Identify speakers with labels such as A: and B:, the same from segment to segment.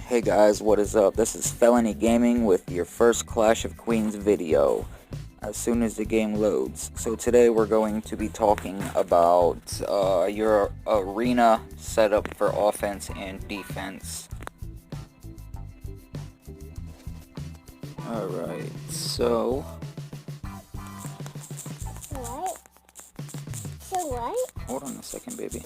A: Hey guys, what is up? This is Felony Gaming with your first Clash of Queens video as soon as the game loads. So today we're going to be talking about your arena setup for offense and defense. Alright, so...
B: What? So what?
A: Hold on a second, baby.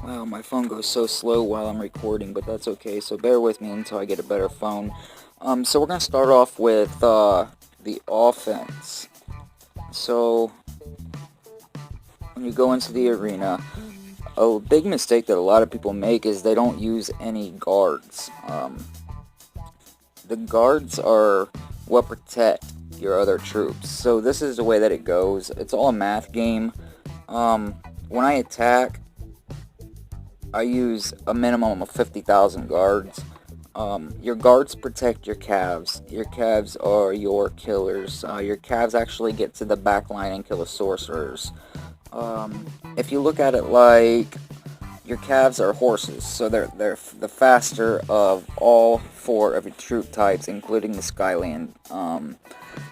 A: Wow, my phone goes so slow while I'm recording, but that's okay, so bear with me until I get a better phone. So we're going to start off with the offense. So, when you go into the arena, a big mistake that a lot of people make is they don't use any guards. The guards are what protect your other troops. So this is the way that it goes. It's all a math game. When I attack, I use a minimum of 50,000 guards. Your guards protect your calves. Your calves are your killers. Your calves actually get to the back line and kill the sorcerers. If you look at it like your calves are horses, so they're the faster of all four of your troop types, including the Skyland.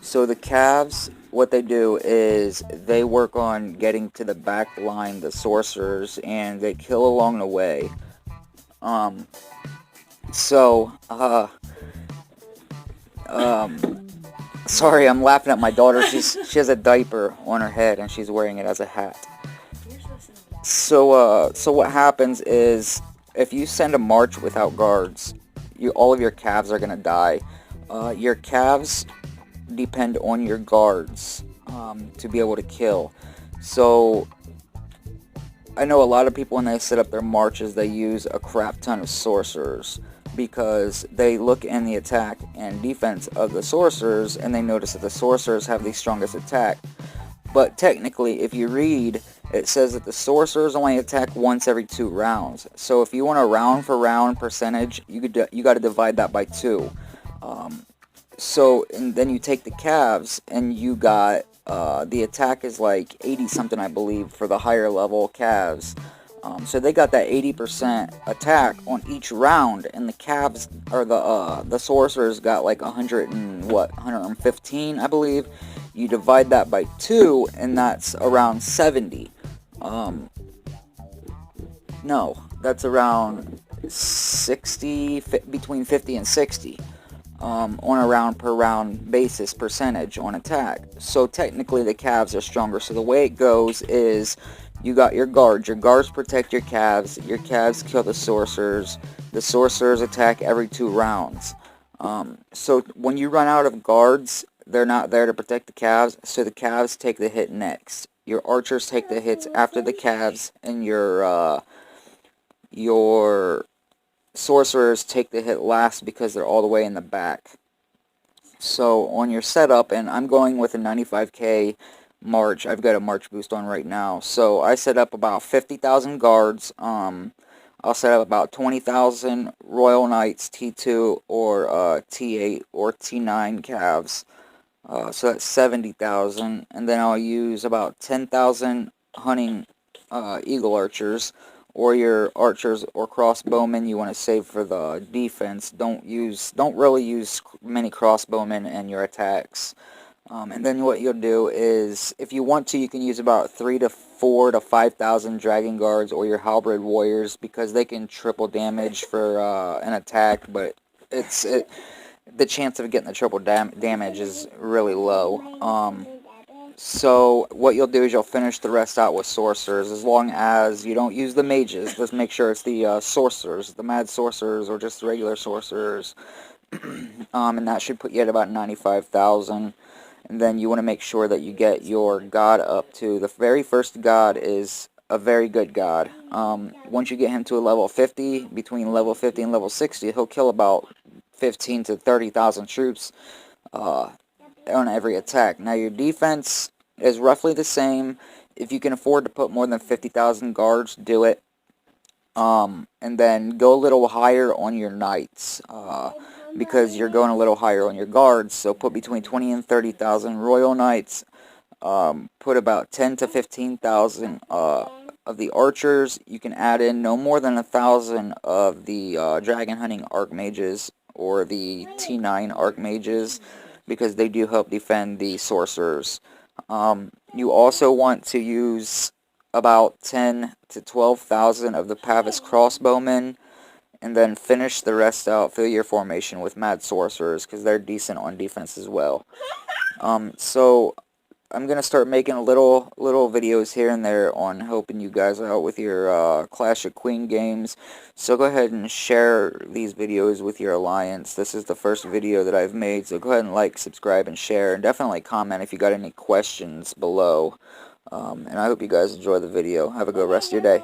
A: So the calves, what they do is they work on getting to the back line, the sorcerers, and they kill along the way. Sorry, I'm laughing at my daughter. She has a diaper on her head and she's wearing it as a hat. So what happens is if you send a march without guards, all of your calves are gonna die. Your calves depend on your guards to be able to kill. So I know a lot of people when they set up their marches, they use a crap ton of sorcerers because they look in the attack and defense of the sorcerers and they notice that the sorcerers have the strongest attack. But technically, if you read, it says that the sorcerers only attack once every 2 rounds. So if you want a round for round percentage, you got to divide that by 2. And then you take the calves, and you got the attack is like 80 something, I believe, for the higher level calves. So they got that 80% attack on each round, and the calves or the sorcerers got like 115, I believe. You divide that by 2, and that's around 70. No, that's around 60, between 50 and 60. On a round per round basis percentage on attack. So technically the calves are stronger. So the way it goes is you got your guards. Your guards protect your calves kill the sorcerers attack every 2 rounds. So when you run out of guards, they're not there to protect the calves, so the calves take the hit next. Your archers take the hits after the calves, and your sorcerers take the hit last because they're all the way in the back. So on your setup, and I'm going with a 95k march. I've got a march boost on right now. So I set up about 50,000 guards. I'll set up about 20,000 Royal Knights T2 or T8 or T9 calves. So that's 70,000. And then I'll use about 10,000 hunting eagle archers, or your archers or crossbowmen you want to save for the defense. Don't really use many crossbowmen in your attacks. And then what you'll do is, if you want to, you can use about 3 to 4 to 5,000 dragon guards or your halberd warriors, because they can triple damage for an attack, but the chance of getting the triple damage is really low. So what you'll do is you'll finish the rest out with sorcerers, as long as you don't use the mages. Just make sure it's the sorcerers, the mad sorcerers, or just the regular sorcerers. And that should put you at about 95,000. And then you want to make sure that you get your god up to, the very first god is a very good god. Once you get him to a level 50, between level 50 and level 60, he'll kill about 15 to 30,000 troops on every attack. Now your defense is roughly the same. If you can afford to put more than 50,000 guards, do it. And then go a little higher on your knights, because you're going a little higher on your guards. So put between 20 and 30,000 Royal Knights. Put about 10 to 15,000 of the archers. You can add in no more than 1,000 of the dragon hunting archmages or the T9 archmages, because they do help defend the sorcerers. You also want to use about 10 to 12,000 of the Pavis crossbowmen, and then finish the rest out, fill your formation with mad sorcerers, because they're decent on defense as well. So I'm going to start making little videos here and there on helping you guys out with your Clash of Queen games. So go ahead and share these videos with your alliance. This is the first video that I've made, so go ahead and like, subscribe, and share. And definitely comment if you got any questions below. And I hope you guys enjoy the video. Have a good rest of your day.